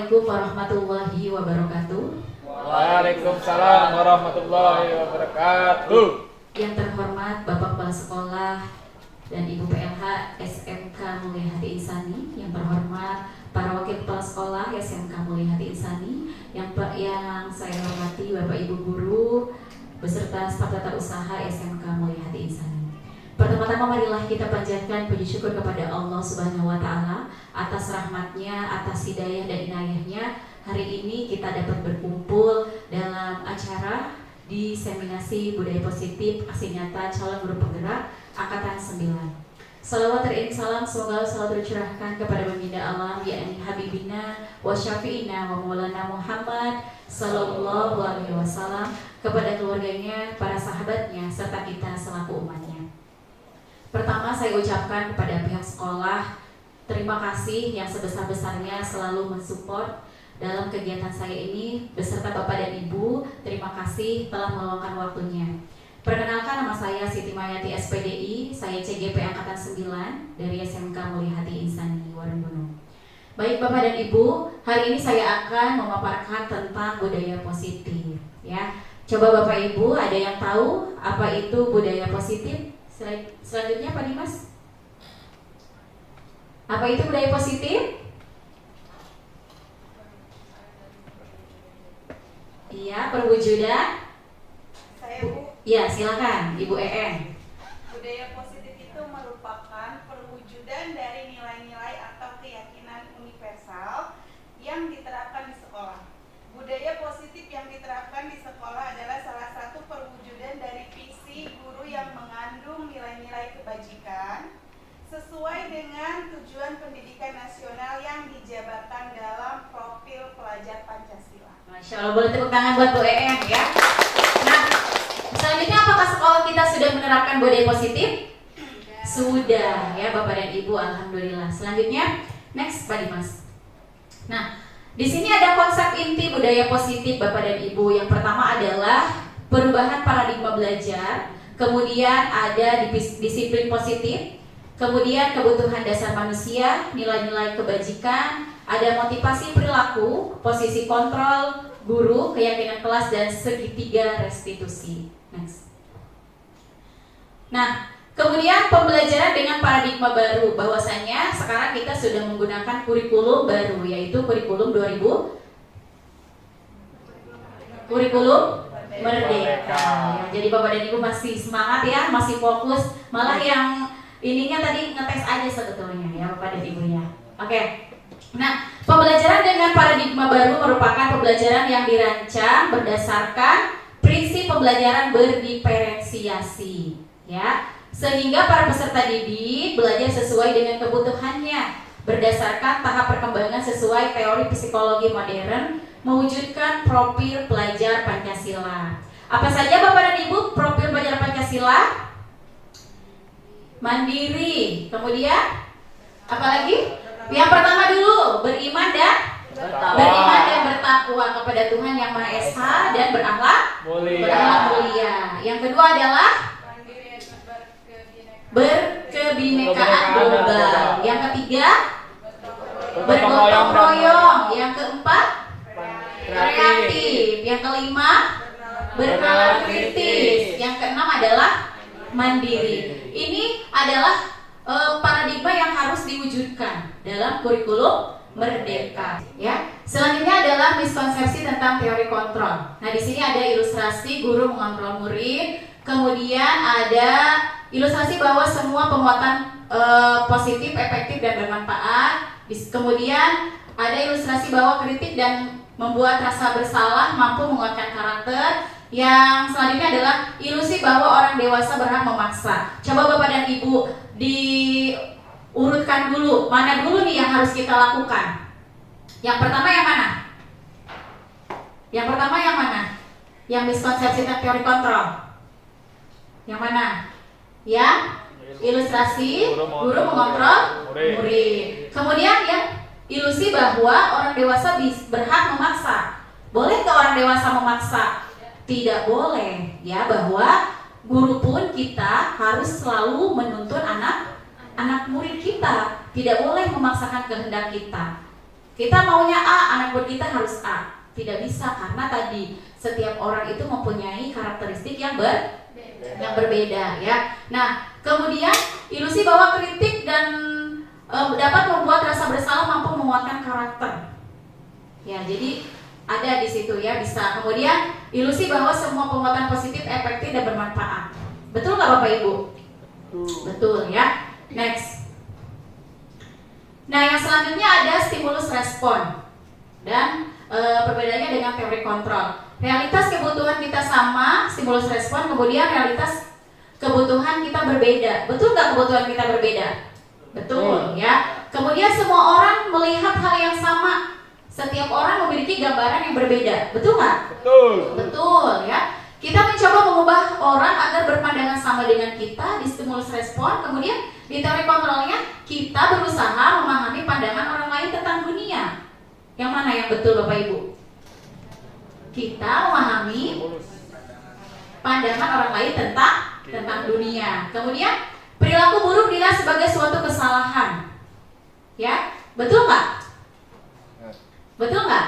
Assalamualaikum warahmatullahi wabarakatuh. Waalaikumsalam warahmatullahi wabarakatuh. Yang terhormat Bapak Kepala Sekolah dan Ibu PLH SMK Mulia Hati Insani, yang terhormat para wakil kepala sekolah SMK Mulia Hati Insani, yang saya hormati Bapak Ibu guru beserta staf tata usaha SMK Mulia Hati Insani. Pertama-tama marilah kita panjatkan puji syukur kepada Allah Subhanahu wa taala atas rahmatnya, atas hidayah dan inayahnya. Hari ini kita dapat berkumpul dalam acara diseminasi budaya positif aksi nyata calon guru penggerak angkatan 9. Salawat dan salam semoga selalu tercurahkan kepada baginda alam yakni Habibina wa Syafi'ina wa Maulana Muhammad sallallahu alaihi wasallam, kepada keluarganya, para sahabatnya, serta kita selaku umatnya. Pertama, saya ucapkan kepada pihak sekolah terima kasih yang sebesar-besarnya selalu mensupport dalam kegiatan saya ini, beserta Bapak dan Ibu, terima kasih telah meluangkan waktunya. Perkenalkan, nama saya Siti Mayati SPDI, saya CGP Angkatan 9 dari SMK Mulia Hati Insani, Waringgunung. Baik Bapak dan Ibu, hari ini saya akan memaparkan tentang budaya positif. Ya, coba Bapak Ibu ada yang tahu apa itu budaya positif? Selanjutnya Pak Dimas, apa itu budaya positif? Iya, perwujudan. Saya Bu. Ya, silakan Ibu EN. Budaya positif itu merupakan perwujudan dari nilai-nilai atau keyakinan universal yang diterapkan di sekolah. Budaya positif yang diterapkan di sekolah adalah salah satu perwujudan dari visi guru yang mengandung nilai-nilai kebajikan sesuai dengan tujuan pendidikan nasional yang dijabarkan dalam profil pelajar Pancasila. Masya Allah, boleh tepuk tangan buat Bu EN ya. Nah, selanjutnya apakah sekolah kita sudah menerapkan budaya positif? Sudah ya Bapak dan Ibu, alhamdulillah. Selanjutnya, next Pak Dimas. Nah, di sini ada konsep inti budaya positif Bapak dan Ibu. Yang pertama adalah perubahan paradigma belajar, kemudian ada disiplin positif, kemudian kebutuhan dasar manusia, nilai-nilai kebajikan, ada motivasi perilaku, posisi kontrol guru, keyakinan kelas, dan segitiga restitusi. Next. Nah, kemudian pembelajaran dengan paradigma baru, bahwasanya sekarang kita sudah menggunakan kurikulum baru, yaitu kurikulum 2000, kurikulum Merdeka. Ya, jadi Bapak dan Ibu masih semangat ya, masih fokus, malah yang ininya tadi ngetes aja sebetulnya ya Bapak dan Ibunya. Oke. Nah, pembelajaran dengan paradigma baru merupakan pembelajaran yang dirancang berdasarkan prinsip pembelajaran berdiferensiasi, ya, sehingga para peserta didik belajar sesuai dengan kebutuhannya, berdasarkan tahap perkembangan sesuai teori psikologi modern, mewujudkan profil pelajar Pancasila. Apa saja Bapak dan Ibu profil pelajar Pancasila? Mandiri, kemudian apa lagi? Yang pertama dulu, beriman dan bertakwa kepada Tuhan Yang Maha Esa dan berakhlak mulia. Yang kedua adalah berkebinekaan global. Yang ketiga, bergotong royong. Yang keempat, kreatif. Yang kelima, bernalar kritis. Yang keenam adalah mandiri. Ini adalah paradigma yang harus diwujudkan dalam kurikulum Merdeka. Ya. Selanjutnya adalah miskonsepsi tentang teori kontrol. Nah, di sini ada ilustrasi guru mengontrol murid. Kemudian ada ilustrasi bahwa semua penguatan positif, efektif, dan bermanfaat. Kemudian ada ilustrasi bahwa kritik dan membuat rasa bersalah mampu menguatkan karakter. Yang selanjutnya adalah ilusi bahwa orang dewasa berhak memaksa. Coba Bapak dan Ibu diurutkan dulu, mana dulu nih yang harus kita lakukan. Yang pertama yang mana? Yang miskonsepsi tentang teori kontrol. Yang mana? Yang ilustrasi guru mengontrol murid. Kemudian yang ilusi bahwa orang dewasa berhak memaksa. Boleh nggak orang dewasa memaksa? Tidak boleh, ya, bahwa guru pun kita harus selalu menuntun anak murid kita, tidak boleh memaksakan kehendak kita. Kita maunya A, anak buah kita harus A. Tidak bisa, karena tadi setiap orang itu mempunyai karakteristik yang berbeda ya. Nah, kemudian ilusi bahwa kritik dan dapat membuat rasa bersalah mampu menguatkan karakter. Ya, jadi ada di situ ya, bisa. Kemudian ilusi bahwa semua penguatan positif efektif dan bermanfaat. Betul nggak Bapak Ibu? Betul ya. Next. Nah, yang selanjutnya ada stimulus respon dan perbedaannya dengan teori kontrol. Realitas kebutuhan kita sama, stimulus respon, kemudian realitas kebutuhan kita berbeda. Betul nggak kebutuhan kita berbeda? Betul ya. Kemudian semua orang melihat hal yang sama. Setiap orang memiliki gambaran yang berbeda. Betul nggak? Betul. Betul ya. Kita mencoba mengubah orang agar berpandangan sama dengan kita di stimulus respon. Kemudian di teori kontrolnya kita berusaha memahami pandangan orang lain tentang dunia. Yang mana yang betul Bapak Ibu? Kita memahami pandangan orang lain tentang dunia. Kemudian perilaku buruk dilihat sebagai suatu kesalahan. Ya, betul nggak? Betul nggak?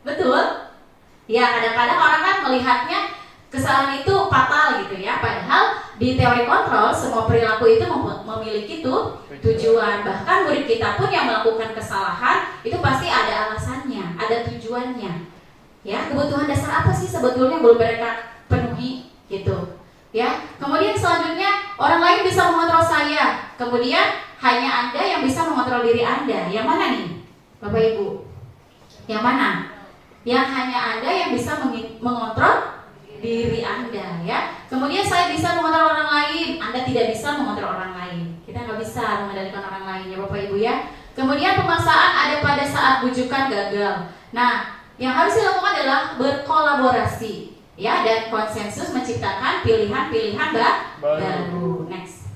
Betul? Ya, kadang-kadang orang kan melihatnya kesalahan itu fatal gitu ya. Padahal di teori kontrol semua perilaku itu memiliki tujuan. Bahkan murid kita pun yang melakukan kesalahan itu pasti ada alasannya, ada tujuannya. Ya, kebutuhan dasar apa sih sebetulnya belum mereka penuhi gitu. Ya, kemudian selanjutnya orang lain bisa mengontrol saya. Kemudian hanya Anda yang bisa mengontrol diri Anda. Yang mana nih, Bapak Ibu? Yang mana? Yang hanya Anda yang bisa mengontrol diri Anda ya. Kemudian saya bisa mengontrol orang lain, Anda tidak bisa mengontrol orang lain. Kita nggak bisa mengendalikan orang lain ya Bapak Ibu ya. Kemudian pemaksaan ada pada saat bujukan gagal. Nah, yang harus dilakukan adalah berkolaborasi ya, dan konsensus menciptakan pilihan-pilihan baru. Next.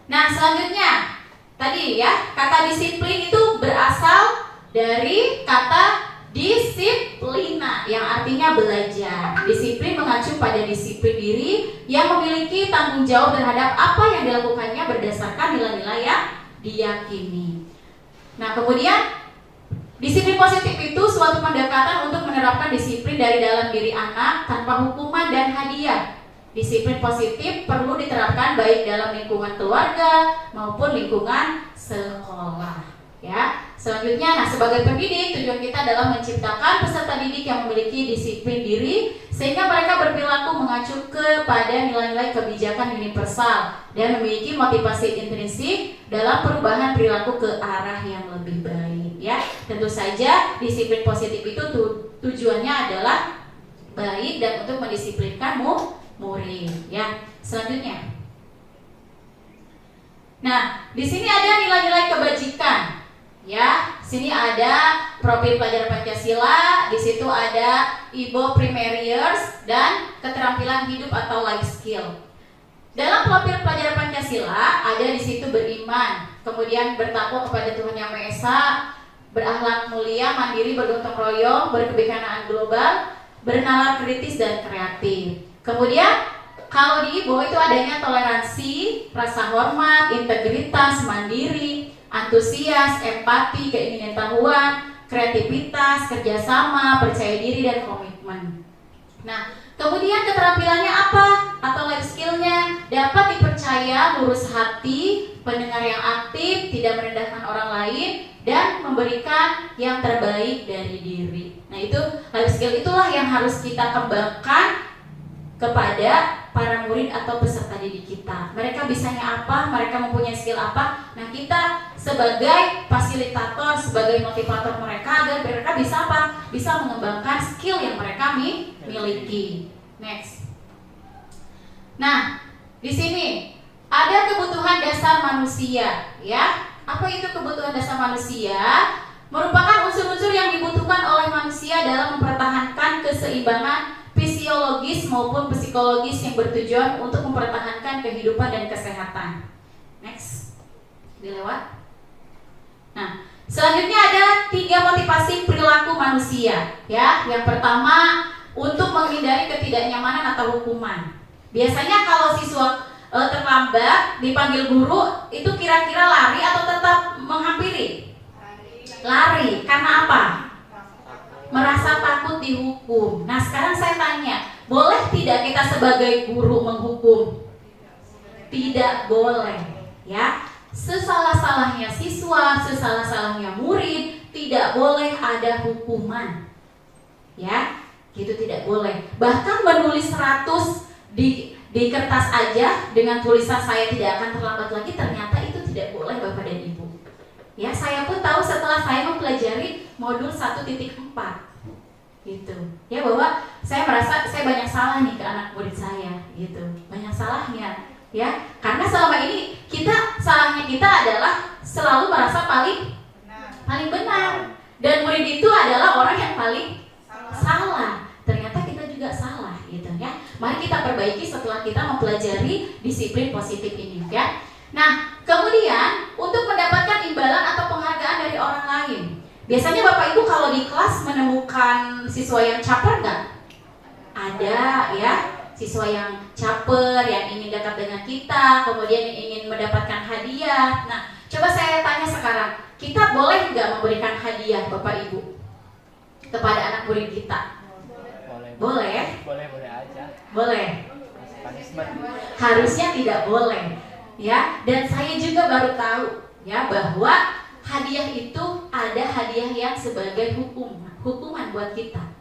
Nah, selanjutnya tadi ya, kata disiplin itu berasal dari kata disiplina yang artinya belajar. Disiplin mengacu pada disiplin diri yang memiliki tanggung jawab terhadap apa yang dilakukannya berdasarkan nilai-nilai yang diyakini. Nah, kemudian disiplin positif itu suatu pendekatan untuk menerapkan disiplin dari dalam diri anak tanpa hukuman dan hadiah. Disiplin positif perlu diterapkan baik dalam lingkungan keluarga maupun lingkungan sekolah. Ya, selanjutnya, nah sebagai pendidik tujuan kita adalah menciptakan peserta didik yang memiliki disiplin diri sehingga mereka berperilaku mengacu kepada nilai-nilai kebijakan universal dan memiliki motivasi intrinsik dalam perubahan perilaku ke arah yang lebih baik. Ya, tentu saja disiplin positif itu tujuannya adalah baik dan untuk mendisiplinkan murid. Ya, selanjutnya. Nah, di sini ada nilai-nilai kebajikan. Ya, sini ada profil pelajar Pancasila, di situ ada IBO Primary Years dan keterampilan hidup atau life skill. Dalam profil pelajar Pancasila ada di situ beriman, kemudian bertakwa kepada Tuhan Yang Maha Esa, berakhlak mulia, mandiri, bergotong royong, berkebenkanaan global, bernalar kritis dan kreatif. Kemudian kalau di IBO itu adanya toleransi, rasa hormat, integritas, mandiri, antusias, empati, keingintahuan, kreativitas, kerjasama, percaya diri, dan komitmen. Nah, kemudian keterampilannya apa? Atau life skillnya dapat dipercaya, lurus hati, pendengar yang aktif, tidak merendahkan orang lain, dan memberikan yang terbaik dari diri. Nah, itu life skill itulah yang harus kita kembangkan kepada para murid atau peserta didik kita. Mereka bisanya apa? Mereka mempunyai skill apa? Nah, kita sebagai fasilitator, sebagai motivator mereka agar mereka bisa apa? Bisa mengembangkan skill yang mereka miliki. Next. Nah, di sini ada kebutuhan dasar manusia, ya. Apa itu kebutuhan dasar manusia? Merupakan unsur-unsur yang dibutuhkan oleh manusia dalam mempertahankan keseimbangan fisiologis maupun psikologis yang bertujuan untuk mempertahankan kehidupan dan kesehatan. Next, dilewat. Nah, selanjutnya ada 3 motivasi perilaku manusia. Ya, yang pertama untuk menghindari ketidaknyamanan atau hukuman. Biasanya kalau siswa terlambat dipanggil guru, itu kira-kira lari atau tetap menghampiri? Lari. Karena apa? Merasa takut dihukum. Nah, sekarang saya tanya, boleh tidak kita sebagai guru menghukum? Tidak boleh, ya. Sesalah-salahnya siswa, sesalah-salahnya murid, tidak boleh ada hukuman. Ya, gitu tidak boleh. Bahkan menulis 100 di kertas aja dengan tulisan saya tidak akan terlambat lagi, ternyata itu tidak boleh Bapak dan Ibu. Ya, saya pun tahu setelah saya mempelajari modul 1.4 gitu. Ya, bahwa saya merasa saya banyak salah nih ke anak murid saya gitu. Banyak salahnya, ya. Karena selama ini salahnya kita adalah selalu merasa paling benar. Dan murid itu adalah orang yang paling salah. Ternyata kita juga salah gitu ya. Mari kita perbaiki setelah kita mempelajari disiplin positif ini ya. Nah, kemudian untuk mendapatkan imbalan atau penghargaan dari orang lain. Biasanya Bapak Ibu kalau di kelas menemukan siswa yang caper nggak? Ada ya, siswa yang caper, yang ingin dekat dengan kita, kemudian ingin mendapatkan hadiah. Nah, coba saya tanya sekarang, kita boleh nggak memberikan hadiah Bapak Ibu kepada anak murid kita? Boleh? Boleh aja. Boleh. Punishment. Harusnya tidak boleh, ya. Dan saya juga baru tahu, ya, bahwa hadiah itu ada hadiah yang sebagai hukuman buat kita.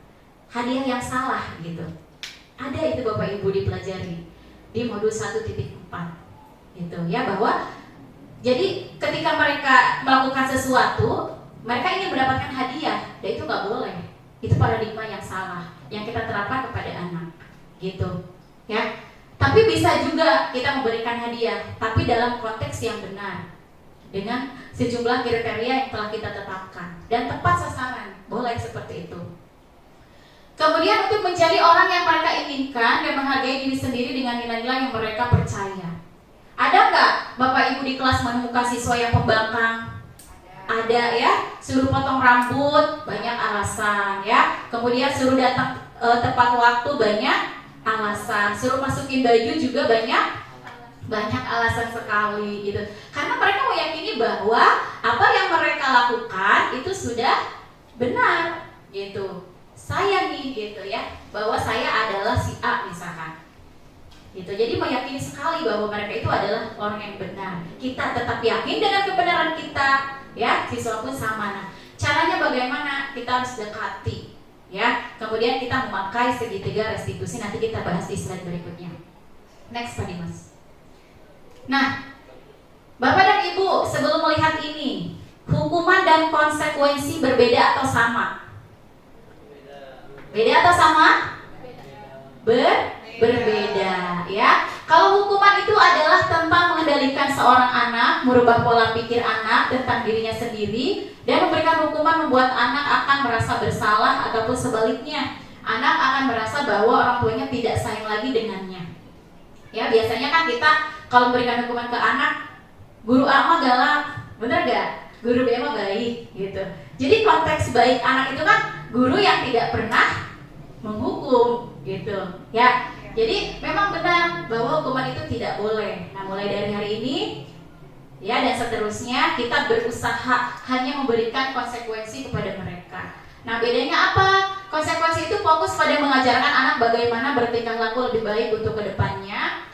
Hadiah yang salah gitu. Ada itu Bapak Ibu dipelajari di modul 1.4 gitu ya, bahwa jadi ketika mereka melakukan sesuatu, mereka ingin mendapatkan hadiah, dan itu nggak boleh. Itu paradigma yang salah yang kita terapkan kepada anak gitu ya. Tapi bisa juga kita memberikan hadiah, tapi dalam konteks yang benar, dengan sejumlah kriteria yang telah kita tetapkan dan tepat sasaran. Boleh seperti itu. Kemudian untuk mencari orang yang mereka inginkan dan menghargai diri sendiri dengan nilai-nilai yang mereka percaya. Ada nggak Bapak Ibu di kelas menemukan siswa yang pembangkang? Ada ya. Suruh potong rambut, banyak alasan ya. Kemudian suruh datang tepat waktu, banyak alasan. Suruh masukin baju juga banyak alasan sekali gitu. Karena mereka meyakini bahwa apa yang mereka lakukan itu sudah benar gitu. Saya nih gitu ya, bahwa saya adalah si A misalkan gitu. Jadi meyakini sekali bahwa mereka itu adalah orang yang benar. Kita tetap yakin dengan kebenaran kita ya, siswa pun sama. Nah, caranya bagaimana? Kita harus dekati ya. Kemudian kita memakai segitiga restitusi, nanti kita bahas di slide berikutnya. Next Pak Dimas. Nah, Bapak dan Ibu, sebelum melihat ini, hukuman dan konsekuensi berbeda atau sama? Beda atau sama? Berbeda ya. Kalau hukuman itu adalah tentang mengendalikan seorang anak, merubah pola pikir anak tentang dirinya sendiri, dan memberikan hukuman membuat anak akan merasa bersalah, ataupun sebaliknya, anak akan merasa bahwa orang tuanya tidak sayang lagi dengannya. Ya, biasanya kan kita kalau memberikan hukuman ke anak, guru A mah galak, bener gak? Guru B mah baik gitu. Jadi konteks baik anak itu kan guru yang tidak pernah menghukum gitu ya. Jadi memang benar bahwa hukuman itu tidak boleh. Nah, mulai dari hari ini ya dan seterusnya kita berusaha hanya memberikan konsekuensi kepada mereka. Nah, bedanya apa? Konsekuensi itu fokus pada mengajarkan anak bagaimana bertingkah laku lebih baik untuk kedepannya.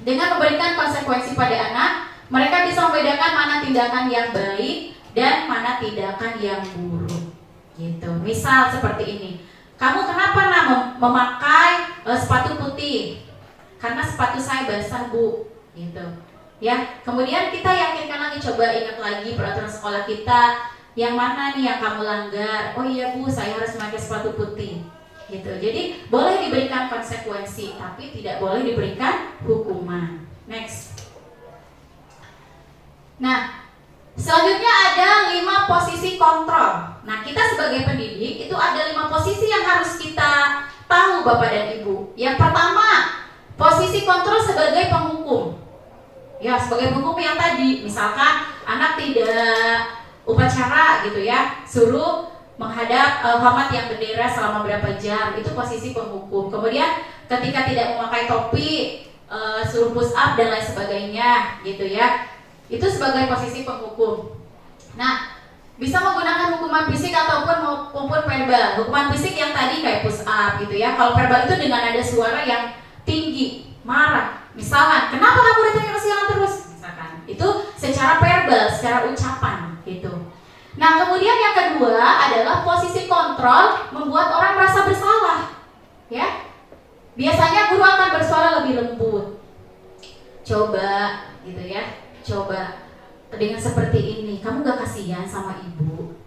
Dengan memberikan konsekuensi pada anak, mereka bisa membedakan mana tindakan yang baik dan mana tindakan yang buruk gitu. Misal seperti ini, kamu kenapa nak memakai sepatu putih? Karena sepatu saya basah Bu gitu ya. Kemudian kita yakinkan lagi, coba ingat lagi peraturan sekolah kita, yang mana nih yang kamu langgar? Oh iya Bu, saya harus memakai sepatu putih gitu. Jadi boleh diberikan konsekuensi, tapi tidak boleh diberikan hukuman. Next. Nah, selanjutnya ada 5 posisi kontrol. Nah, kita sebagai pendidik itu ada 5 posisi yang harus kita tahu Bapak dan Ibu. Yang pertama, posisi kontrol sebagai penghukum. Ya, sebagai penghukum yang tadi, misalkan anak tidak upacara gitu ya, suruh menghadap hormat yang bendera selama berapa jam, itu posisi penghukum. Kemudian ketika tidak memakai topi, suruh push up dan lain sebagainya gitu ya, itu sebagai posisi penghukum. Nah, bisa menggunakan hukuman fisik ataupun verbal. Hukuman fisik yang tadi kayak push up gitu ya. Kalau verbal itu dengan ada suara yang tinggi, marah. Misalkan, kenapa kamu datang ke siang terus? Misalkan, itu secara verbal, secara ucapan gitu. Nah, kemudian yang kedua adalah posisi kontrol membuat orang merasa bersalah. Ya, biasanya guru akan bersuara lebih lembut. Coba, gitu ya. Coba dengan seperti ini, kamu gak kasihan sama ibu?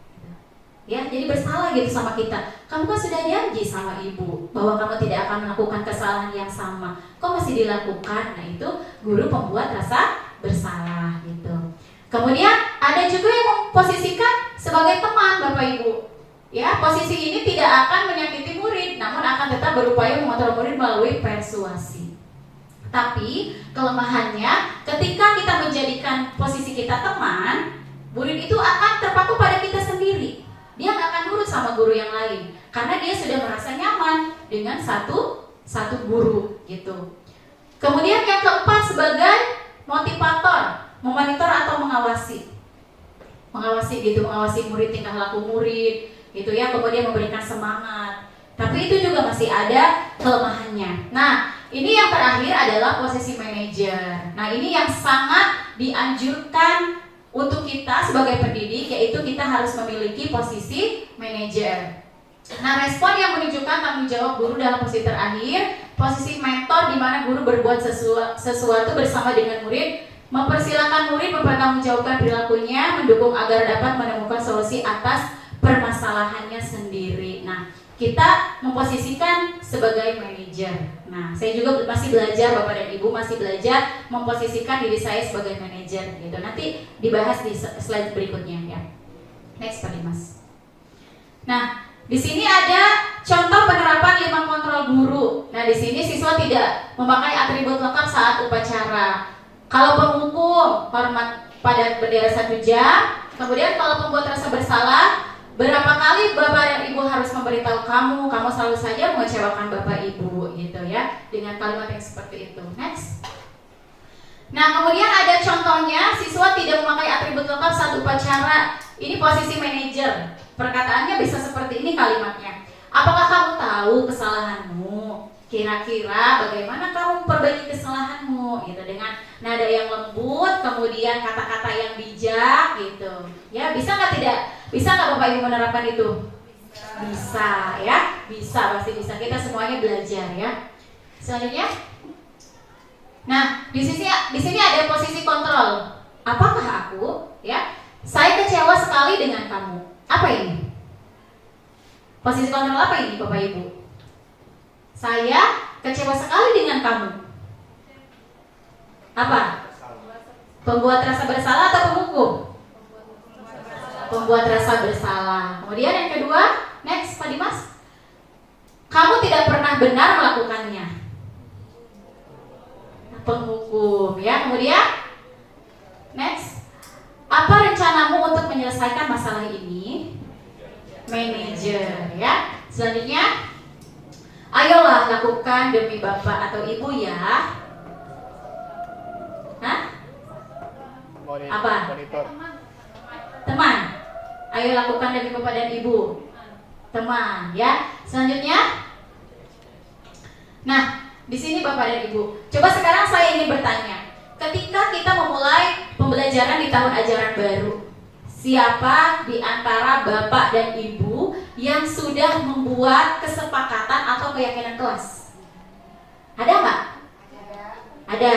Ya, jadi bersalah gitu sama kita. Kamu kan sudah janji sama ibu bahwa kamu tidak akan melakukan kesalahan yang sama. Kok masih dilakukan? Nah, itu guru pembuat rasa bersalah gitu. Kemudian ada juga yang memposisikan sebagai teman Bapak Ibu. Ya, posisi ini tidak akan menyakiti murid, namun akan tetap berupaya mengontrol murid melalui persuasi. Tapi kelemahannya ketika kita menjadikan posisi kita teman, murid itu akan terpaku pada kita sendiri. Dia nggak akan nurut sama guru yang lain karena dia sudah merasa nyaman dengan satu guru gitu. Kemudian yang keempat sebagai motivator, memonitor atau mengawasi gitu, mengawasi murid, tingkah laku murid gitu ya, kemudian memberikan semangat. Tapi itu juga masih ada kelemahannya. Nah, ini yang terakhir adalah posisi manajer. Nah, ini yang sangat dianjurkan untuk kita sebagai pendidik, yaitu kita harus memiliki posisi manajer. Nah, respon yang menunjukkan tanggung jawab guru dalam posisi terakhir, posisi mentor di mana guru berbuat sesuatu bersama dengan murid, mempersilahkan murid mempertanggungjawabkan perilakunya, mendukung agar dapat menemukan solusi atas permasalahannya sendiri. Nah, kita memposisikan sebagai manajer. Nah, saya juga masih belajar, Bapak dan Ibu masih belajar memposisikan diri saya sebagai manajer gitu. Nanti dibahas di slide berikutnya ya. Next Pak Dimas. Nah, di sini ada contoh penerapan 5 kontrol guru. Nah, di sini siswa tidak memakai atribut lengkap saat upacara. Kalau penghukum, hormat pada bendera 1 jam. Kemudian kalau pembuat rasa bersalah, berapa kali Bapak dan Ibu harus memberitahu kamu selalu saja mengecewakan Bapak Ibu gitu ya, dengan kalimat yang seperti itu. Next. Nah, kemudian ada contohnya, siswa tidak memakai atribut lengkap saat upacara. Ini posisi manajer. Perkataannya bisa seperti ini kalimatnya. Apakah kamu tahu kesalahanmu? Kira-kira bagaimana kamu memperbaiki kesalahanmu gitu, dengan nada yang lembut, kemudian kata-kata yang bijak gitu. Ya, bisa nggak Bapak Ibu menerapkan itu? Bisa ya, pasti bisa. Kita semuanya belajar ya. Selanjutnya, nah di sini ada posisi kontrol. Apakah aku saya kecewa sekali dengan kamu? Apa ini? Posisi kontrol apa ini Bapak Ibu? Saya kecewa sekali dengan kamu. Apa? Pembuat rasa bersalah atau penghukum? Pembuat rasa bersalah. Kemudian yang kedua, next Pak Dimas. Kamu tidak pernah benar melakukannya. Penghukum ya. Kemudian next. Apa rencanamu untuk menyelesaikan masalah ini? Manajer ya. Selanjutnya, ayolah lakukan demi Bapak atau Ibu ya. Hah? Apa? Monitor. Teman. Ayo lakukan demi Bapak dan Ibu. Teman ya. Selanjutnya, nah di sini Bapak dan Ibu, coba sekarang saya ingin bertanya, ketika kita memulai pembelajaran di tahun ajaran baru, siapa di antara Bapak dan Ibu yang sudah membuat kesepakatan atau keyakinan kelas? Ada nggak? Ada.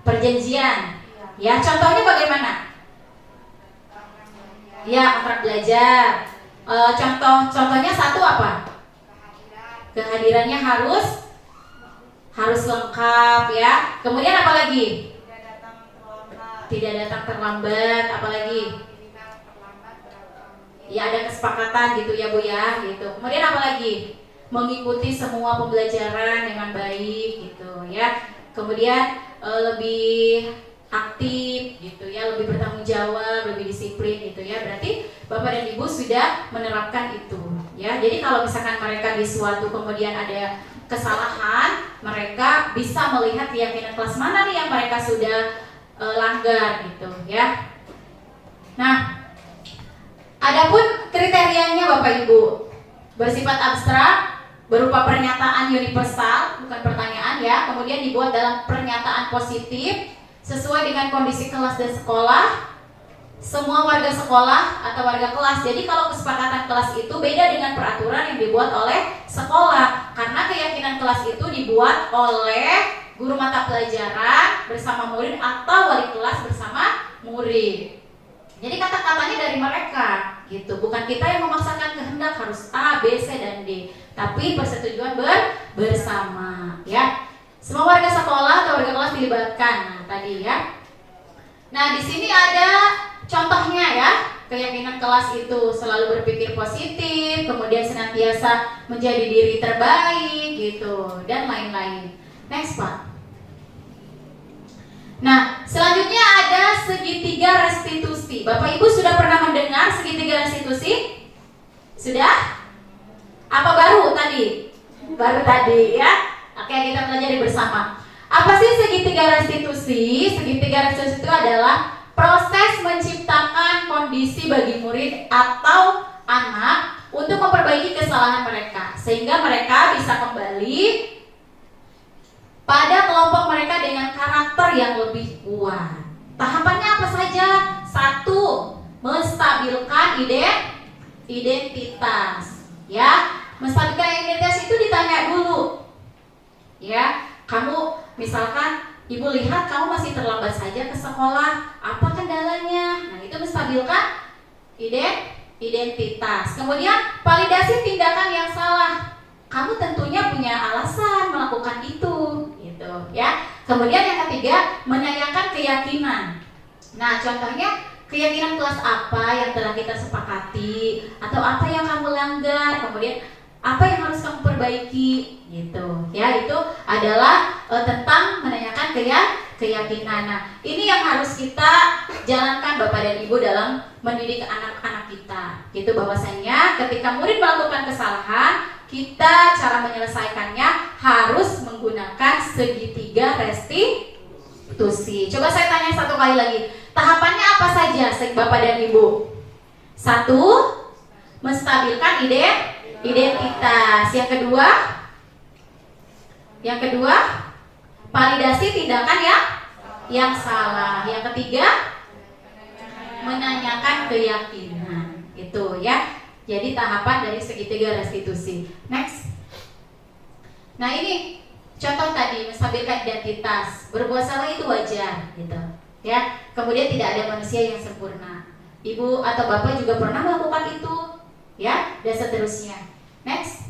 Perjanjian. Ya, contohnya bagaimana? Ya, kontrak belajar. Contohnya satu apa? Kehadirannya harus lengkap ya. Kemudian apa lagi? Tidak datang terlambat. Apa lagi? Ya, ada kesepakatan gitu ya Bu ya, gitu. Kemudian apa lagi? Mengikuti semua pembelajaran dengan baik gitu ya. Kemudian lebih aktif gitu ya, lebih bertanggung jawab, lebih disiplin gitu ya. Berarti Bapak dan Ibu sudah menerapkan itu ya. Jadi kalau misalkan mereka di suatu kemudian ada kesalahan, mereka bisa melihat keyakinan kelas mana nih yang mereka sudah langgar gitu ya. Nah, Adapun kriterianya Bapak Ibu bersifat abstrak, berupa pernyataan universal, bukan pertanyaan ya. Kemudian dibuat dalam pernyataan positif, sesuai dengan kondisi kelas dan sekolah, semua warga sekolah atau warga kelas. Jadi kalau kesepakatan kelas itu beda dengan peraturan yang dibuat oleh sekolah, karena keyakinan kelas itu dibuat oleh guru mata pelajaran bersama murid atau wali kelas bersama murid. Jadi kata-katanya dari mereka gitu, bukan kita yang memaksakan kehendak harus A, B, C, dan D, tapi persetujuan bersama ya. Semua warga sekolah atau warga kelas dilibatkan. Nah, tadi ya. Nah, di sini ada contohnya ya. Keyakinan kelas itu selalu berpikir positif, kemudian senantiasa menjadi diri terbaik gitu, dan lain-lain. Next, Pak. Nah, selanjutnya ada segitiga restitusi. Bapak Ibu sudah pernah mendengar segitiga restitusi? Sudah? Apa baru tadi? Baru tadi ya. Oke, kita pelajari bersama. Apa sih segitiga restitusi? Segitiga restitusi itu adalah proses menciptakan kondisi bagi murid atau anak untuk memperbaiki kesalahan mereka, sehingga mereka bisa kembali pada kelompok mereka dengan karakter yang lebih kuat. Tahapannya apa saja? 1. Menstabilkan identitas. Ya, menstabilkan identitas itu ditanya dulu. Ya, kamu misalkan ibu lihat kamu masih terlambat saja ke sekolah. Apa kendalanya? Nah, itu menstabilkan identitas. Kemudian validasi tindakan yang salah. Kamu tentunya punya alasan melakukan itu, gitu ya. Kemudian yang ketiga, menanyakan keyakinan. Nah, contohnya keyakinan kelas apa yang telah kita sepakati, atau apa yang kamu langgar, kemudian apa yang harus kamu perbaiki, gitu ya. Itu adalah tentang menanyakan keyakinan. Nah, ini yang harus kita jalankan Bapak dan Ibu dalam mendidik anak-anak kita, gitu. Bahwasanya ketika murid melakukan kesalahan, kita cara menyelesaikannya harus menggunakan segitiga restitusi. Coba saya tanya satu kali lagi. Tahapannya apa saja Bapak dan Ibu? 1. Menstabilkan identitas. Yang kedua, validasi tindakan yang salah. Yang ketiga, menanyakan keyakinan. Itu ya. Jadi tahapan dari segitiga restitusi. Next. Nah, ini contoh tadi, menstabilkan identitas. Berbuat salah itu wajar, gitu. Ya. Kemudian tidak ada manusia yang sempurna. Ibu atau Bapak juga pernah melakukan itu, ya, dan seterusnya. Next.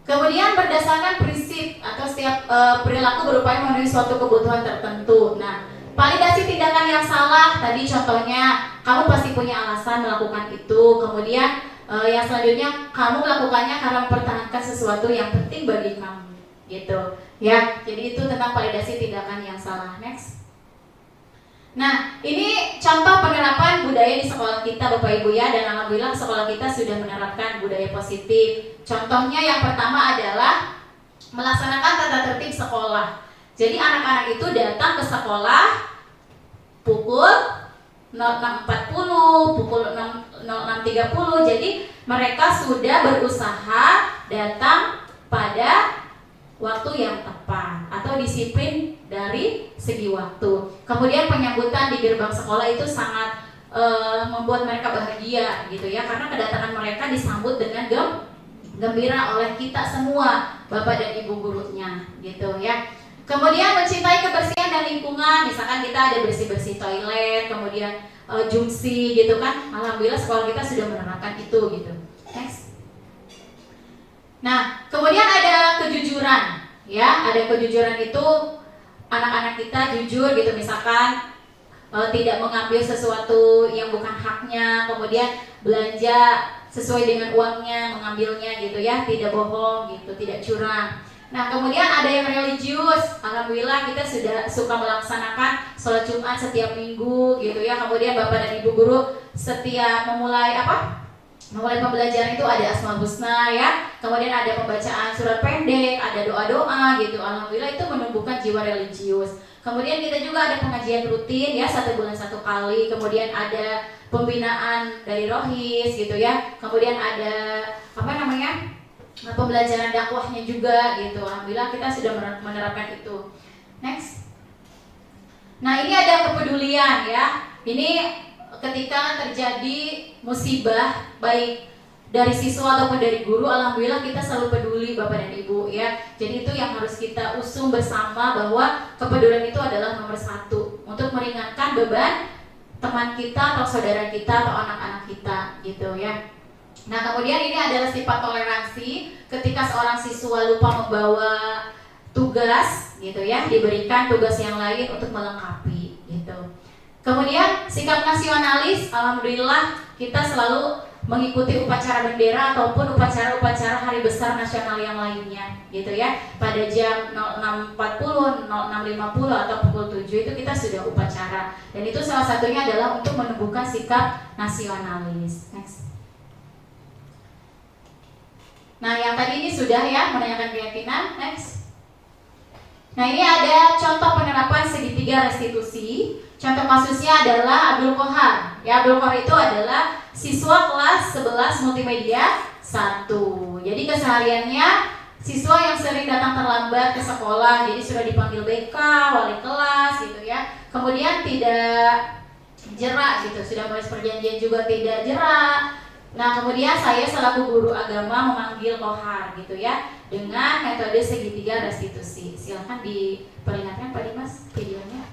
Kemudian berdasarkan prinsip atau setiap perilaku berupaya memenuhi suatu kebutuhan tertentu. Nah, validasi tindakan yang salah tadi contohnya kamu pasti punya alasan melakukan itu. Kemudian yang selanjutnya kamu melakukannya karena mempertahankan sesuatu yang penting bagi kamu, gitu ya. Jadi itu tentang validasi tindakan yang salah. Next. Nah, ini contoh penerapan budaya di sekolah kita Bapak Ibu ya, dan alhamdulillah sekolah kita sudah menerapkan budaya positif. Contohnya yang pertama adalah melaksanakan tata tertib sekolah. Jadi anak-anak itu datang ke sekolah pukul 06.40, pukul 06.30. Jadi mereka sudah berusaha datang pada waktu yang tepat atau disiplin dari segi waktu. Kemudian penyambutan di gerbang sekolah itu sangat membuat mereka bahagia, gitu ya, karena kedatangan mereka disambut dengan gembira oleh kita semua, Bapak dan Ibu gurunya, gitu ya. Kemudian mencintai kebersihan dan lingkungan, misalkan kita ada bersih-bersih toilet, kemudian jungsi, gitu kan. Alhamdulillah sekolah kita sudah menerapkan itu, gitu. Next. Nah, kemudian ada kejujuran, ya. Ada kejujuran itu anak-anak kita jujur, gitu, misalkan tidak mengambil sesuatu yang bukan haknya, kemudian belanja sesuai dengan uangnya, mengambilnya, gitu ya, tidak bohong, gitu, tidak curang. Nah, kemudian ada yang religius. Alhamdulillah kita sudah suka melaksanakan sholat Jumat setiap minggu, gitu ya. Kemudian Bapak dan Ibu guru setiap memulai pembelajaran itu ada Asmaul Husna ya. Kemudian ada pembacaan surat pendek, ada doa doa-doa gitu. Alhamdulillah itu menumbuhkan jiwa religius. Kemudian kita juga ada pengajian rutin ya 1 bulan 1 kali. Kemudian ada pembinaan dari Rohis gitu ya. Kemudian ada pembelajaran dakwahnya juga gitu. Alhamdulillah kita sudah menerapkan itu. Next. Nah ini ada kepedulian ya. Ini ketika terjadi musibah baik dari siswa ataupun dari guru, alhamdulillah kita selalu peduli Bapak dan Ibu ya. Jadi itu yang harus kita usung bersama, bahwa kepedulian itu adalah nomor 1 untuk meringankan beban teman kita atau saudara kita atau anak-anak kita gitu ya. Nah kemudian ini adalah sifat toleransi ketika seorang siswa lupa membawa tugas gitu ya, diberikan tugas yang lain untuk melengkapi gitu. Kemudian sikap nasionalis, alhamdulillah kita selalu mengikuti upacara bendera ataupun upacara-upacara hari besar nasional yang lainnya gitu ya. Pada jam 06.40, 06.50 atau pukul 7 itu kita sudah upacara, dan itu salah satunya adalah untuk menumbuhkan sikap nasionalis. Next. Nah yang tadi ini sudah ya, menanyakan keyakinan. Next. Nah ini ada contoh penerapan segitiga restitusi. Contoh kasusnya adalah Abdul Kohar. Ya, Abdul Kohar itu adalah siswa kelas 11 multimedia 1. Jadi kesehariannya siswa yang sering datang terlambat ke sekolah, jadi sudah dipanggil BK, wali kelas gitu ya. Kemudian tidak jerak gitu, sudah menulis perjanjian juga tidak jerak. Nah kemudian saya selaku guru agama memanggil Kohar gitu ya, dengan metode segitiga restitusi. Silahkan diperlihatkan Pak Dimas videonya.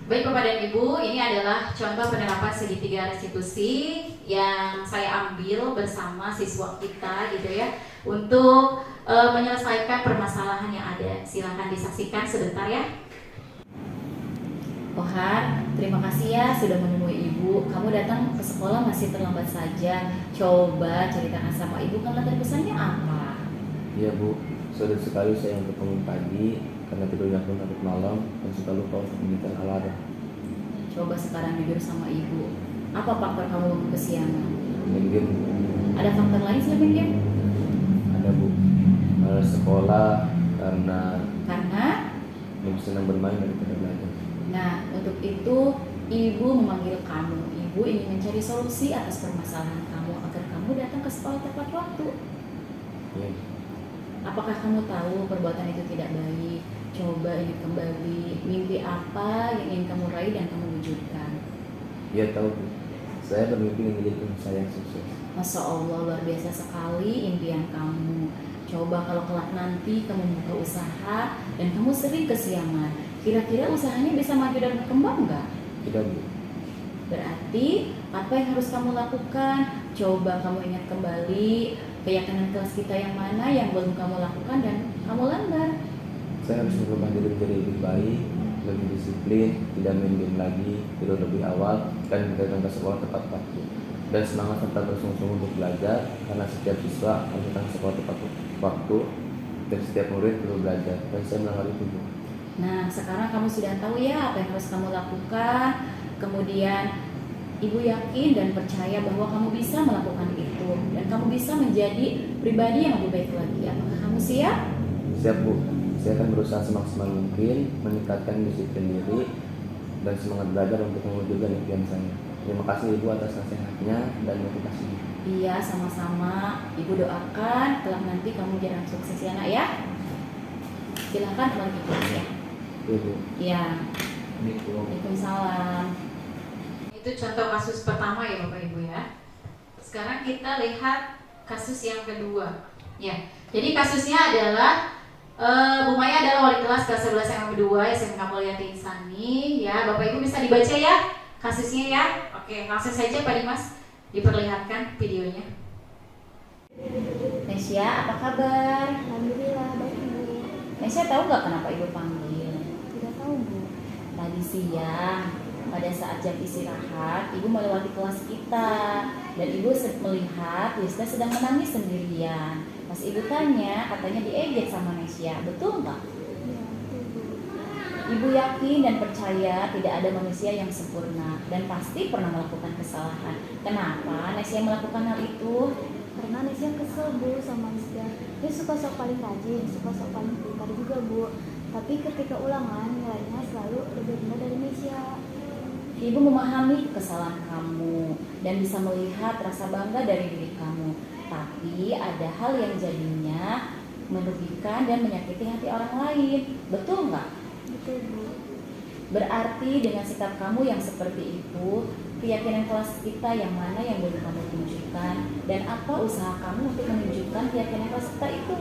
Baik Bapak dan Ibu, ini adalah contoh penerapan segitiga restitusi yang saya ambil bersama siswa kita gitu ya, untuk menyelesaikan permasalahan yang ada. Silahkan disaksikan sebentar ya. Kohar, terima kasih ya sudah menemui Ibu. Kamu datang ke sekolah masih terlambat saja. Coba ceritakan sama Ibu, kan latar besarnya apa? Iya Bu, sulit sekali saya untuk bangun pagi karena tidurnya pun larut malam dan suka lupa untuk memberikan alarm. Coba sekarang jujur sama Ibu. Apa faktor kamu bangun kesiangan? Main game. Ada faktor lain selain main game? Ada Bu, malas sekolah karena lebih senang bermain daripada belajar. Nah, untuk itu Ibu memanggil kamu. Ibu ingin mencari solusi atas permasalahan kamu agar kamu datang ke sekolah tepat waktu. Iya. Apakah kamu tahu perbuatan itu tidak baik? Coba ingat kembali mimpi apa yang ingin kamu raih dan kamu wujudkan. Iya tahu Bu, saya bermimpi ingin menjadi pengusaha yang sukses. Masya Allah, luar biasa sekali impian kamu. Coba kalau kelak nanti kamu buka usaha dan kamu sering kesiangan, kira-kira usahanya bisa maju dan berkembang nggak? Tidak Bu. Berarti apa yang harus kamu lakukan? Coba kamu ingat kembali keyakinan kelas kita yang mana yang belum kamu lakukan dan kamu langgar. Saya harus merubah diri menjadi lebih baik, lebih disiplin, tidak main game lagi, tidur lebih awal, dan datang ke sekolah tepat waktu. Dan semangat serta bersungguh-sungguh untuk belajar, karena setiap siswa harus datang ke sekolah tepat waktu, dan setiap murid perlu belajar. Dan saya melanggar itu Bu. Nah, sekarang kamu sudah tahu ya apa yang harus kamu lakukan. Kemudian Ibu yakin dan percaya bahwa kamu bisa melakukan itu dan kamu bisa menjadi pribadi yang lebih baik lagi. Apakah kamu siap? Siap Bu. Saya akan berusaha semaksimal mungkin meningkatkan disiplin diri dan semangat belajar untuk mewujudkan impian saya. Terima kasih Ibu atas nasihatnya dan motivasinya. Iya, sama-sama. Ibu doakan kelak nanti kamu jadi sukses ya nak ya. Silahkan kembali ke kelas ya. Iya Bu. Iya. Waalaikumsalam. Itu contoh kasus pertama ya Bapak Ibu ya. Sekarang kita lihat kasus yang kedua. Ya. Jadi kasusnya adalah Bu Maya adalah wali kelas kelas 11 yang kedua SMK Mulyati Insani ya. Bapak Ibu bisa dibaca ya kasusnya ya. Oke, langsung saja Pak Dimas diperlihatkan videonya. Nesya, apa kabar? Alhamdulillah, baik Bu. Nesya tahu nggak kenapa Ibu panggil? Tidak tahu Bu. Tadi siang pada saat jam istirahat Ibu melewati kelas kita dan Ibu melihat Yesta sedang menangis sendirian. Pas Ibu tanya, katanya diejek sama Nesya, betul nggak? Ya, betul Bu. Ibu yakin dan percaya tidak ada manusia yang sempurna dan pasti pernah melakukan kesalahan. Kenapa Nesya melakukan hal itu? Karena Nesya kesel Bu sama Nesya. Dia suka sok paling rajin, suka sok paling pintar juga Bu. Tapi ketika ulangan nilainya selalu lebih rendah dari Misya. Ibu memahami kesalahan kamu dan bisa melihat rasa bangga dari diri kamu. Tapi ada hal yang jadinya merugikan dan menyakiti hati orang lain. Betul nggak? Betul Bu. Berarti dengan sikap kamu yang seperti itu, keyakinan kelas kita yang mana yang belum kamu tunjukkan, dan apa usaha kamu untuk menunjukkan keyakinan kelas kita itu?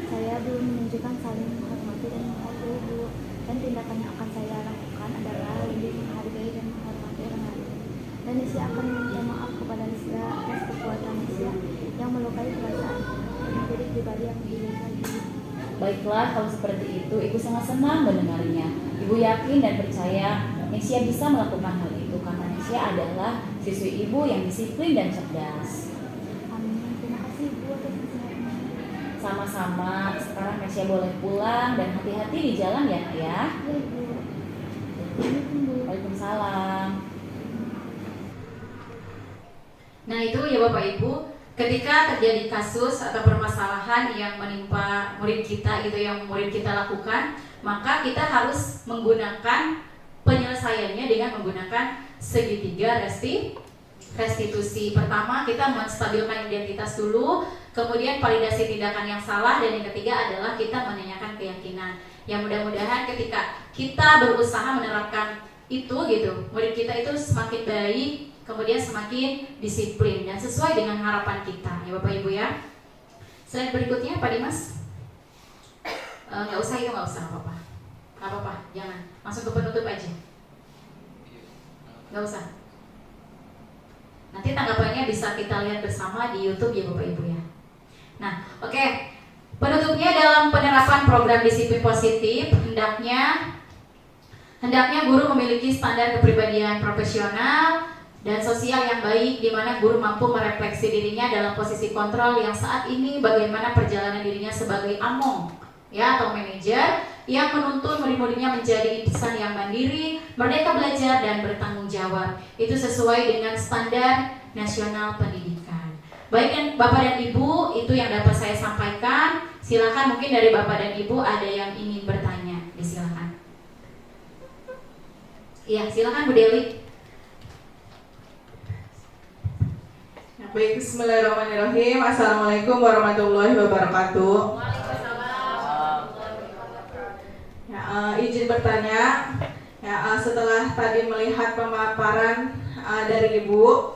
Saya belum menunjukkan saling menghormati dan menghargai Bu. Dan tindakan yang akan saya lakukan adalah lebih menghargai dan menghormati orang lain. Dan Nisya akan meminta maaf kepada Nisya atas perbuatan Nisya yang melukai perasaan dan menjadi pribadi yang lebih baik lagi. Baiklah, kalau seperti itu, Ibu sangat senang mendengarnya. Ibu yakin dan percaya Nisya bisa melakukan hal itu karena Nisya adalah siswi Ibu yang disiplin dan cerdas. Amin. Terima kasih Bu atas nasihatnya. Sama-sama, sekarang Nisya boleh pulang dan hati-hati di jalan ya, Nak, ya. Ya Bu. Assalamualaikum Bu. Waalaikumsalam. Nah itu ya Bapak Ibu, ketika terjadi kasus atau permasalahan yang menimpa murid kita gitu, yang murid kita lakukan, maka kita harus menggunakan penyelesaiannya dengan menggunakan segitiga restitusi. Pertama, kita menstabilkan identitas dulu, kemudian validasi tindakan yang salah, dan yang ketiga adalah kita menanyakan keyakinan. Yang mudah-mudahan ketika kita berusaha menerapkan itu gitu, murid kita itu semakin baik, kemudian semakin disiplin dan sesuai dengan harapan kita ya Bapak Ibu ya. Slide berikutnya Pak Dimas. Nggak usah, itu nggak usah apa-apa, jangan, langsung ke penutup aja, nggak usah. Nanti tanggapannya bisa kita lihat bersama di YouTube ya Bapak Ibu ya. Nah, oke. Penutupnya, dalam penerapan program disiplin positif, hendaknya guru memiliki standar kepribadian profesional dan sosial yang baik, di mana guru mampu merefleksi dirinya dalam posisi kontrol yang saat ini bagaimana perjalanan dirinya sebagai among ya atau manajer yang menuntun murid-muridnya menjadi insan yang mandiri, merdeka belajar dan bertanggung jawab. Itu sesuai dengan standar nasional pendidikan. Baik dan Bapak dan Ibu, itu yang dapat saya sampaikan. Silakan, mungkin dari Bapak dan Ibu ada yang ingin bertanya. Silakan. Iya, silakan Bu Deli. Baik, bismillahirrahmanirrahim. Assalamualaikum warahmatullahi wabarakatuh. Ya, izin bertanya. Ya, setelah tadi melihat pemaparan dari Ibu,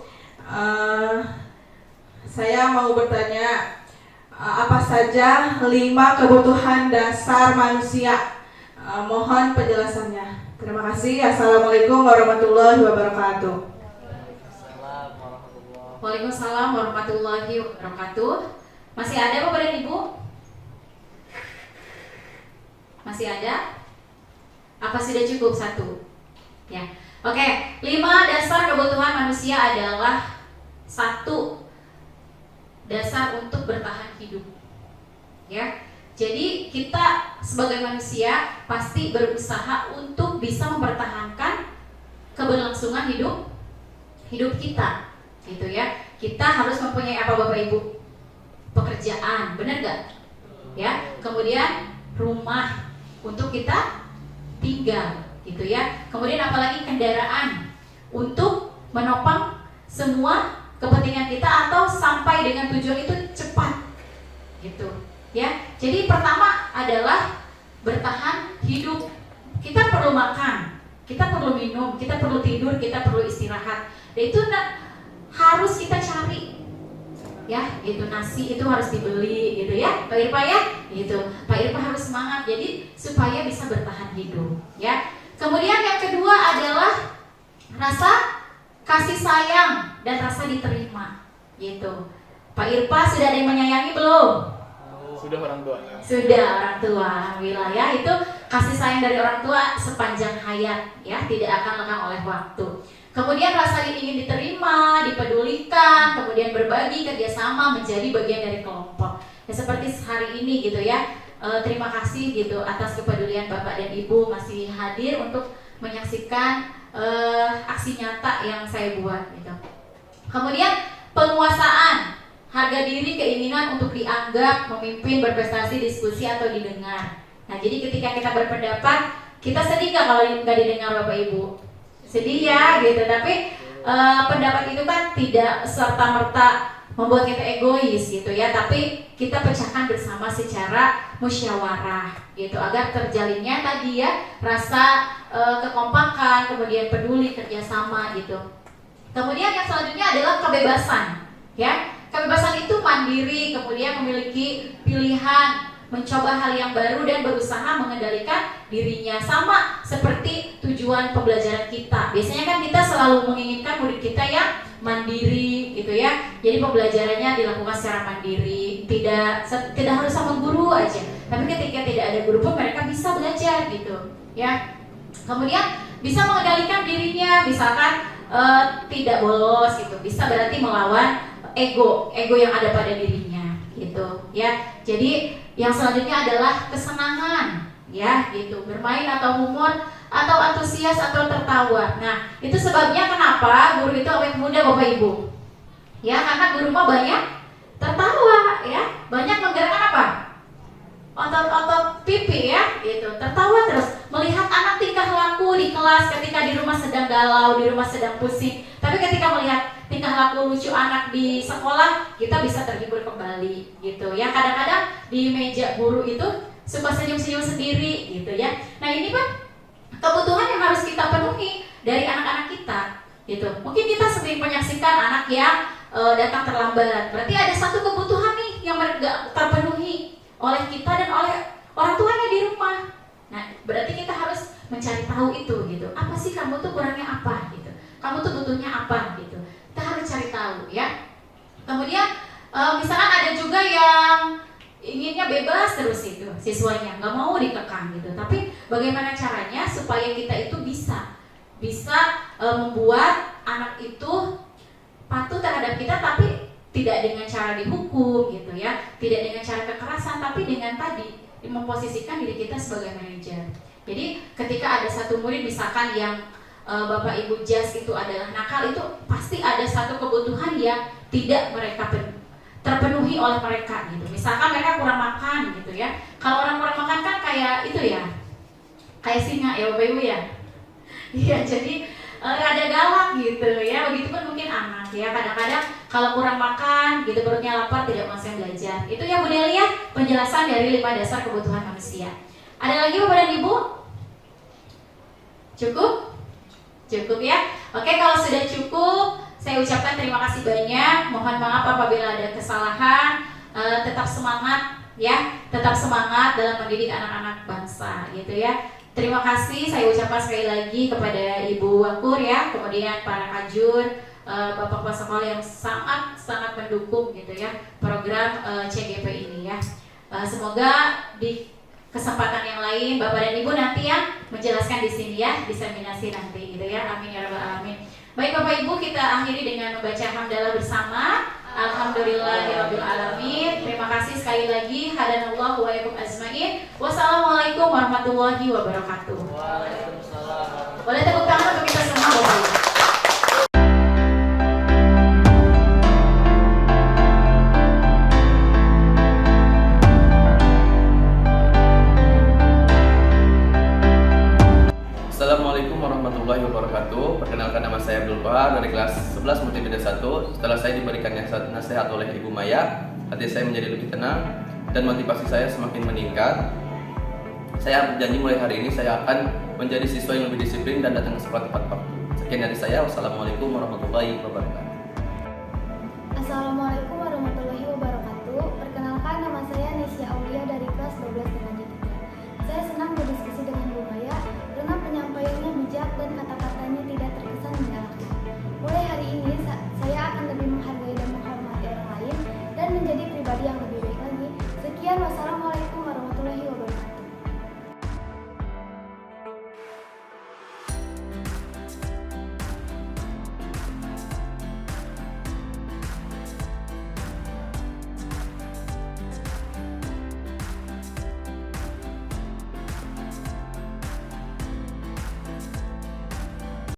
saya mau bertanya apa saja 5 kebutuhan dasar manusia. Mohon penjelasannya. Terima kasih. Assalamualaikum warahmatullahi wabarakatuh. Waalaikumsalam warahmatullahi wabarakatuh. Masih ada Bapak dan Ibu? Masih ada? Apa sudah cukup 1? Ya. Oke, 5 dasar kebutuhan manusia adalah 1, dasar untuk bertahan hidup. Ya. Jadi kita sebagai manusia pasti berusaha untuk bisa mempertahankan keberlangsungan hidup kita. Gitu ya, kita harus mempunyai apa Bapak Ibu? Pekerjaan, benar gak? Ya, kemudian rumah untuk kita tinggal, gitu ya. Kemudian apalagi kendaraan untuk menopang semua kepentingan kita atau sampai dengan tujuan itu cepat, gitu ya. Jadi pertama adalah bertahan hidup. Kita perlu makan, kita perlu minum, kita perlu tidur, kita perlu istirahat. Dan itu harus kita cari ya, gitu. Nasi itu harus dibeli gitu ya Pak Irpa ya, gitu. Pak Irpa harus semangat jadi supaya bisa bertahan hidup ya. Kemudian yang kedua adalah rasa kasih sayang dan rasa diterima gitu. Pak Irpa sudah ada yang menyayangi belum? Sudah orang tua. Sudah orang tua, alhamdulillah ya. Itu kasih sayang dari orang tua sepanjang hayat ya, tidak akan lekang oleh waktu. Kemudian rasa ingin diterima, dipedulikan, kemudian berbagi, kerjasama, menjadi bagian dari kelompok. Ya, seperti hari ini gitu ya. Terima kasih gitu atas kepedulian Bapak dan Ibu masih hadir untuk menyaksikan aksi nyata yang saya buat gitu. Kemudian penguasaan harga diri, keinginan untuk dianggap, memimpin, berprestasi, diskusi, atau didengar. Nah, jadi ketika kita berpendapat, kita sedih nggak kalau nggak didengar Bapak Ibu? Sedih ya, gitu. Tapi pendapat itu kan tidak serta-merta membuat kita egois gitu ya, tapi kita pecahkan bersama secara musyawarah gitu, agar terjalinnya tadi ya rasa kekompakan, kemudian peduli, kerjasama gitu. Kemudian yang selanjutnya adalah kebebasan ya. Kebebasan itu mandiri, kemudian memiliki pilihan, mencoba hal yang baru dan berusaha mengendalikan dirinya, sama seperti tujuan pembelajaran kita. Biasanya kan kita selalu menginginkan murid kita yang mandiri gitu ya. Jadi pembelajarannya dilakukan secara mandiri, tidak harus sama guru aja. Tapi ketika tidak ada guru pun mereka bisa belajar gitu ya. Kemudian bisa mengendalikan dirinya, misalkan tidak bolos gitu. Bisa berarti melawan ego yang ada pada dirinya gitu ya. Jadi yang selanjutnya adalah kesenangan ya gitu, bermain atau humor atau antusias atau tertawa. Nah, itu sebabnya kenapa guru itu awet muda Bapak Ibu. Ya, karena guru mah banyak tertawa ya, banyak menggerakkan apa? Otot-otot pipi ya, gitu. Tertawa terus, melihat anak tingkah laku di kelas ketika di rumah sedang galau, di rumah sedang pusing. Tapi ketika melihat tingkah laku lucu anak di sekolah, kita bisa terhibur kembali gitu ya. Kadang-kadang di meja guru itu suka senyum-senyum sendiri gitu ya. Nah, ini kan kebutuhan yang harus kita penuhi dari anak-anak kita gitu. Mungkin kita sering menyaksikan anak yang datang terlambat. Berarti ada satu kebutuhan nih yang nggak terpenuhi oleh kita dan oleh orang tuanya di rumah. Nah, berarti kita harus mencari tahu itu gitu. Apa sih kamu tuh kurangnya apa gitu? Kamu tuh butuhnya apa gitu? Kita harus cari tahu ya. Kemudian misalkan ada juga yang inginnya bebas terus itu siswanya, nggak mau dikekang gitu. Tapi bagaimana caranya supaya kita itu bisa membuat anak itu patuh terhadap kita, tapi tidak dengan cara dihukum gitu ya, tidak dengan cara kekerasan, tapi dengan tadi memposisikan diri kita sebagai manajer. Jadi ketika ada satu murid misalkan yang Bapak Ibu Jas itu adalah nakal, itu pasti ada satu kebutuhan yang tidak mereka terpenuhi oleh mereka gitu. Misalkan mereka kurang makan gitu ya. Kalau orang kurang makan kan kayak itu ya, kayak singa ya Bapak Ibu ya. Iya, jadi rada galak gitu ya. Begitupun mungkin anak ya, kadang-kadang kalau kurang makan gitu, perutnya lapar, tidak mau belajar. Itu ya Bu Delia, penjelasan dari 5 dasar kebutuhan manusia. Ada lagi Bapak dan Ibu? Cukup? Cukup ya. Oke, kalau sudah cukup, saya ucapkan terima kasih banyak. Mohon maaf apabila ada kesalahan. Tetap semangat ya, tetap semangat dalam mendidik anak-anak bangsa gitu ya. Terima kasih saya ucapkan sekali lagi kepada Ibu Wakur ya, kemudian para kajur, Bapak Kepala Sekolah yang sangat mendukung gitu ya program CGP ini ya. Semoga di kesempatan yang lain Bapak dan Ibu nanti yang menjelaskan di sini ya, diseminasi nanti gitu ya. Amin ya rabbal alamin. Baik Bapak Ibu, kita akhiri dengan membaca hamdalah bersama. Alhamdulillahirabbil alamin. Terima kasih sekali lagi. Hadanallahu wa iyyakum ajmain. Wassalamualaikum warahmatullahi wabarakatuh. Waalaikumsalam. Boleh tepuk tangan untuk kita semua Bapak Ibu. Assalamualaikum warahmatullahi wabarakatuh. Perkenalkan, nama saya Abdul Bahar dari kelas 11 Multimedia 1. Setelah saya diberikan nasihat oleh Ibu Maya, hati saya menjadi lebih tenang dan motivasi saya semakin meningkat. Saya berjanji mulai hari ini saya akan menjadi siswa yang lebih disiplin dan datang ke sekolah tepat waktu. Sekian dari saya. Wassalamualaikum warahmatullahi wabarakatuh.